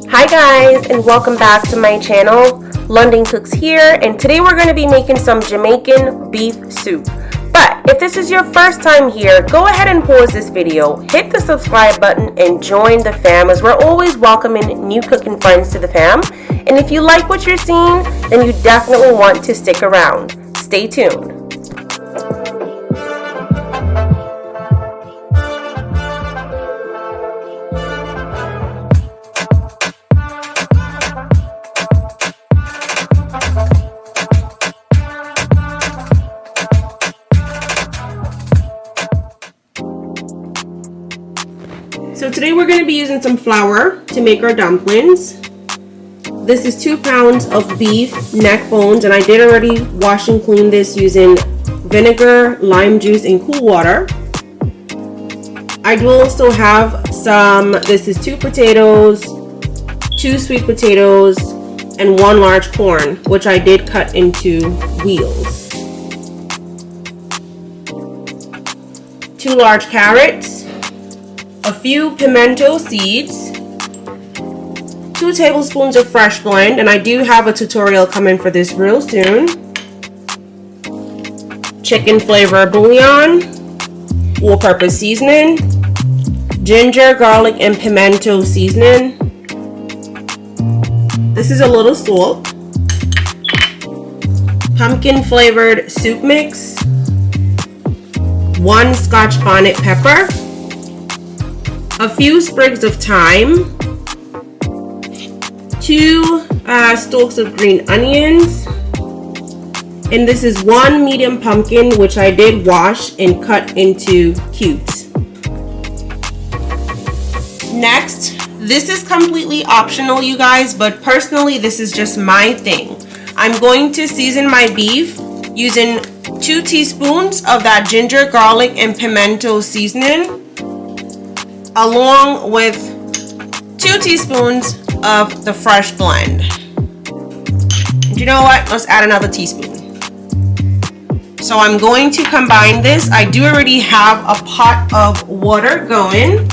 Hi guys, and welcome back to my channel. London Cooks here, and today we're going to be making some Jamaican beef soup. But if this is your first time here, go ahead and pause this video, hit the subscribe button, and join the fam, as we're always welcoming new cooking friends to the fam. And if you like what you're seeing, then you definitely want to stick around. Stay tuned. So today we're going to be using some flour to make our dumplings. This is 2 pounds of beef neck bones, and I did already wash and clean this using vinegar, lime juice, and cool water. I do also have this is 2 potatoes, 2 sweet potatoes, and 1 large corn, which I did cut into wheels. 2 large carrots, a few pimento seeds, 2 tablespoons of fresh blend, and I do have a tutorial coming for this real soon. Chicken flavor bouillon, all-purpose seasoning, ginger, garlic, and pimento seasoning. This is a little salt, pumpkin flavored soup mix, 1 Scotch bonnet pepper, a few sprigs of thyme, 2 stalks of green onions, and this is 1 medium pumpkin, which I did wash and cut into cubes. Next, this is completely optional, you guys, but personally this is just my thing. I'm going to season my beef using 2 teaspoons of that ginger, garlic, and pimento seasoning, along with 2 teaspoons of the fresh blend. And you know what? Let's add another teaspoon. So I'm going to combine this. I do already have a pot of water going.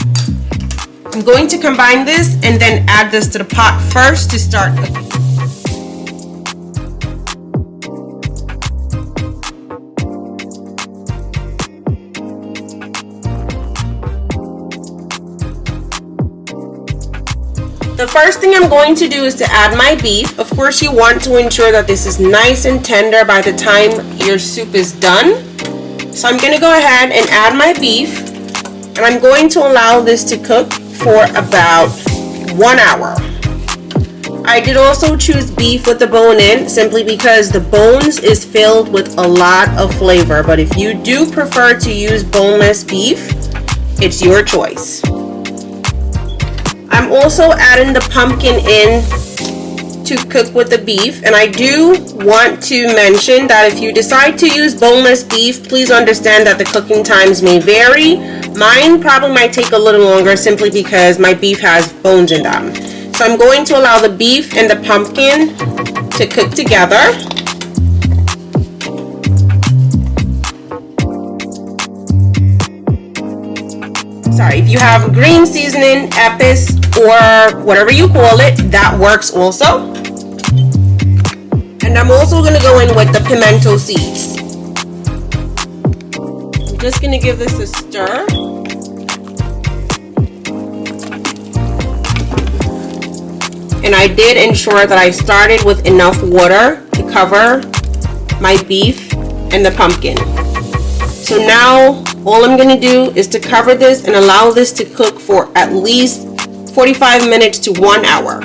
I'm going to combine this and then add this to the pot first to start cooking. The first thing I'm going to do is to add my beef. Of course, you want to ensure that this is nice and tender by the time your soup is done. So I'm going to go ahead and add my beef, and I'm going to allow this to cook for about 1 hour. I did also choose beef with the bone in, simply because the bones is filled with a lot of flavor. But if you do prefer to use boneless beef, it's your choice. I'm also adding the pumpkin in to cook with the beef, and I do want to mention that if you decide to use boneless beef, please understand that the cooking times may vary. Mine probably might take a little longer simply because my beef has bones in them. So I'm going to allow the beef and the pumpkin to cook together. Sorry, if you have green seasoning, Epis, or whatever you call it, that works also. And I'm also going to go in with the pimento seeds. I'm just going to give this a stir. And I did ensure that I started with enough water to cover my beef and the pumpkin. So now all I'm going to do is to cover this and allow this to cook for at least 45 minutes to 1 hour.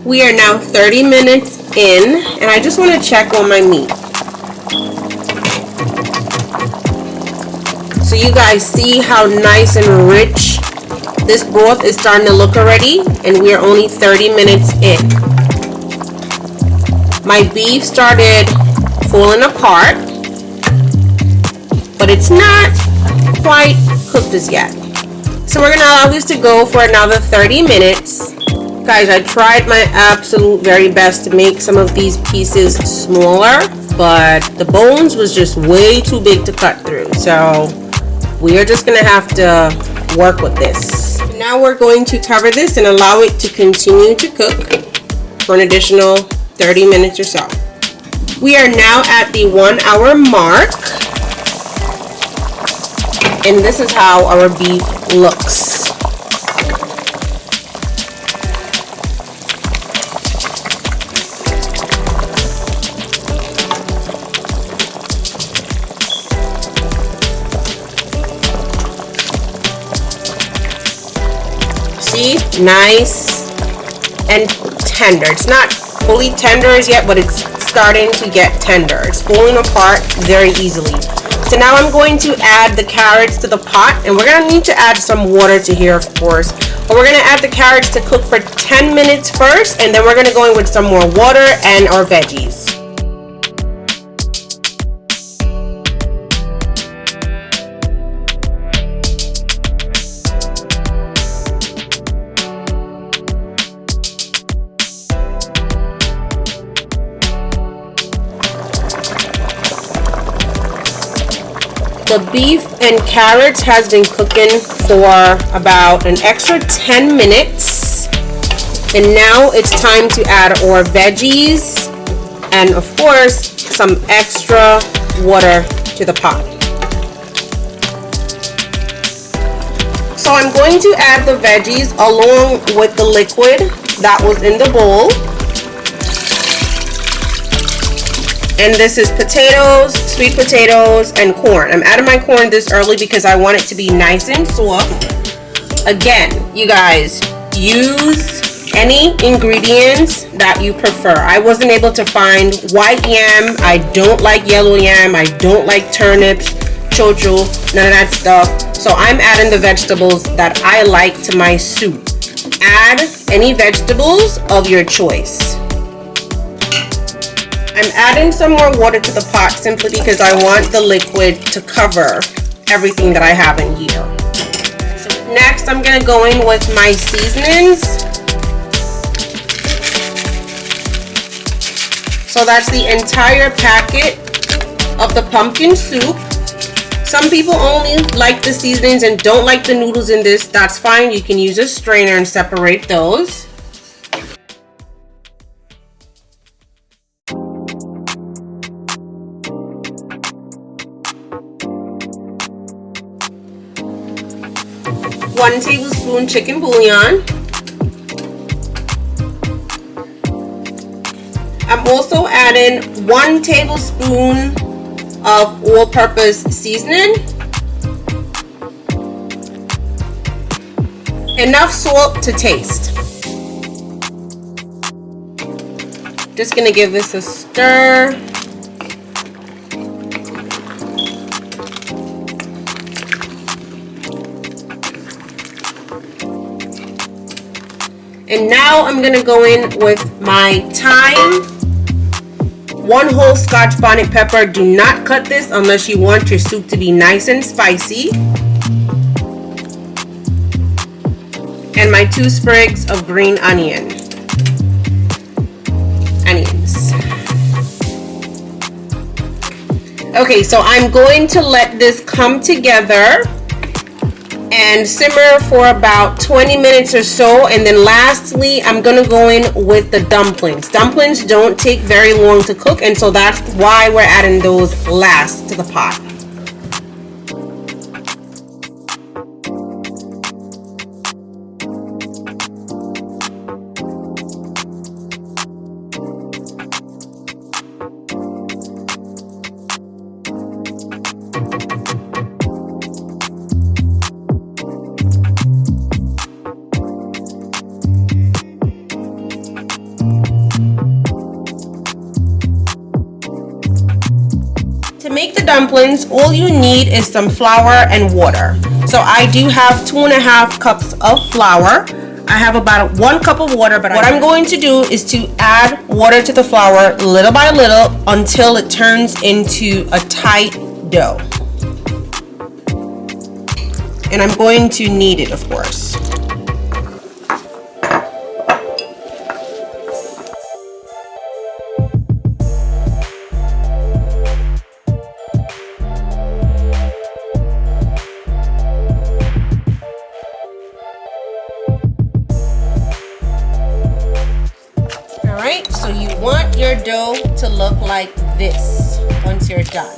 We are now 30 minutes in, and I just want to check on my meat. So you guys see how nice and rich this broth is starting to look already, and we are only 30 minutes in. My beef started falling apart, but it's not quite cooked as yet. So we're gonna allow this to go for another 30 minutes. Guys, I tried my absolute very best to make some of these pieces smaller, but the bones was just way too big to cut through. So We are just gonna have to work with this. Now we're going to cover this and allow it to continue to cook for an additional 30 minutes or so. We are now at the 1 hour mark, and this is how our beef looks. See, nice and tender. It's not fully tender as yet, but it's starting to get tender. It's falling apart very easily. So now I'm going to add the carrots to the pot, and we're going to need to add some water to here, of course. But we're going to add the carrots to cook for 10 minutes first, and then we're going to go in with some more water and our veggies. The beef and carrots has been cooking for about an extra 10 minutes. And now it's time to add our veggies and, of course, some extra water to the pot. So I'm going to add the veggies along with the liquid that was in the bowl. And this is potatoes, sweet potatoes, and corn. I'm adding my corn this early because I want it to be nice and soft. Again, you guys, use any ingredients that you prefer. I wasn't able to find white yam. I don't like yellow yam. I don't like turnips, chocho, none of that stuff. So I'm adding the vegetables that I like to my soup. Add any vegetables of your choice. I'm adding some more water to the pot simply because I want the liquid to cover everything that I have in here. So next I'm going to go in with my seasonings. So that's the entire packet of the pumpkin soup. Some people only like the seasonings and don't like the noodles in this. That's fine. You can use a strainer and separate those. One tablespoon chicken bouillon. I'm also adding 1 tablespoon of all-purpose seasoning. Enough salt to taste. Just gonna give this a stir. And now I'm gonna go in with my thyme. 1 whole Scotch bonnet pepper. Do not cut this unless you want your soup to be nice and spicy. And my 2 sprigs of green onions. Okay, so I'm going to let this come together and simmer for about 20 minutes or so, and then lastly I'm gonna go in with the dumplings. Dumplings don't take very long to cook, and so that's why we're adding those last to the pot. To make the dumplings, all you need is some flour and water. So I do have 2.5 cups of flour. I have about 1 cup of water, but what I'm going to do is to add water to the flour little by little until it turns into a tight dough. And I'm going to knead it, of course. like this once you're done.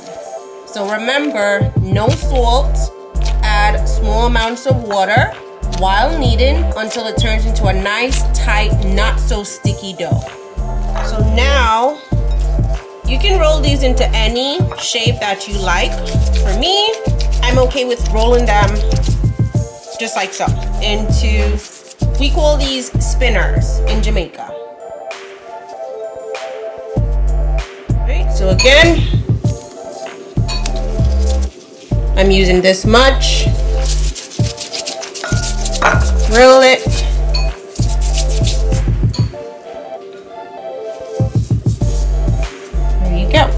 So remember, no salt. Add small amounts of water while kneading until it turns into a nice, tight, not so sticky dough. So now you can roll these into any shape that you like. For me, I'm okay with rolling them just like so into, we call these spinners in Jamaica. Right, so again, I'm using this much. Roll it. There you go.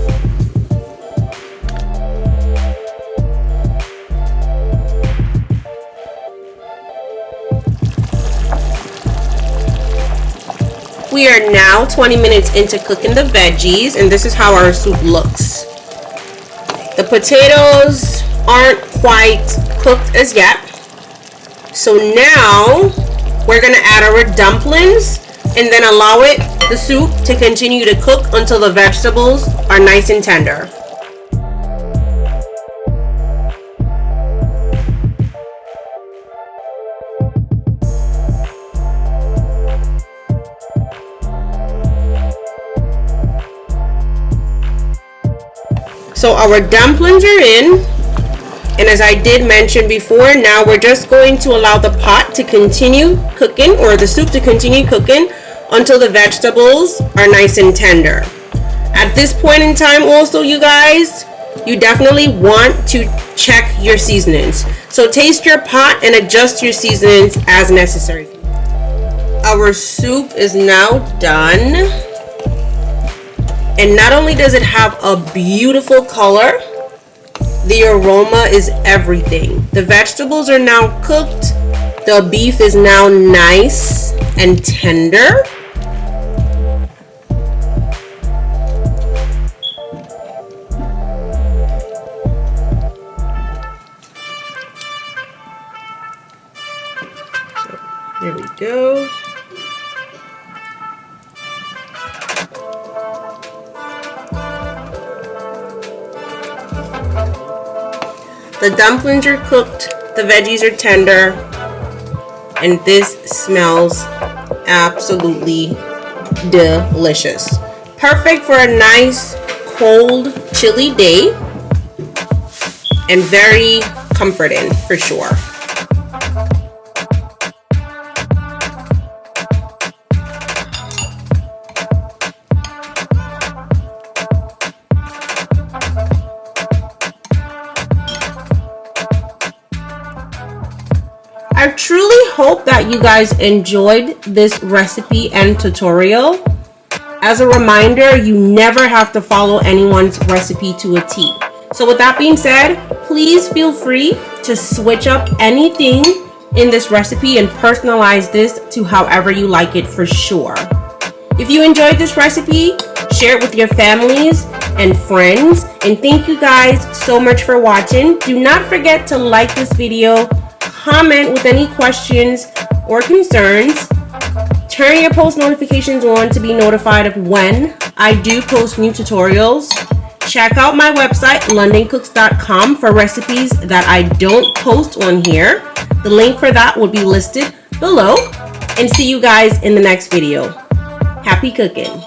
We are now 20 minutes into cooking the veggies, and this is how our soup looks. The potatoes aren't quite cooked as yet. So now we're gonna add our dumplings and then allow the soup to continue to cook until the vegetables are nice and tender. So our dumplings are in. And as I did mention before, now we're just going to allow the pot to continue cooking, or the soup to continue cooking, until the vegetables are nice and tender. At this point in time also, you guys, you definitely want to check your seasonings. So taste your pot and adjust your seasonings as necessary. Our soup is now done. And not only does it have a beautiful color, the aroma is everything. The vegetables are now cooked. The beef is now nice and tender. There we go. The dumplings are cooked, the veggies are tender, and this smells absolutely delicious. Perfect for a nice, cold, chilly day, and very comforting for sure. I truly hope that you guys enjoyed this recipe and tutorial. As a reminder, you never have to follow anyone's recipe to a T. So with that being said, please feel free to switch up anything in this recipe and personalize this to however you like it for sure. If you enjoyed this recipe, share it with your families and friends. And thank you guys so much for watching. Do not forget to like this video, comment with any questions or concerns, turn your post notifications on to be notified of when I do post new tutorials. Check out my website, londoncooks.com, for recipes that I don't post on here. The link for that will be listed below. And see you guys in the next video. Happy cooking!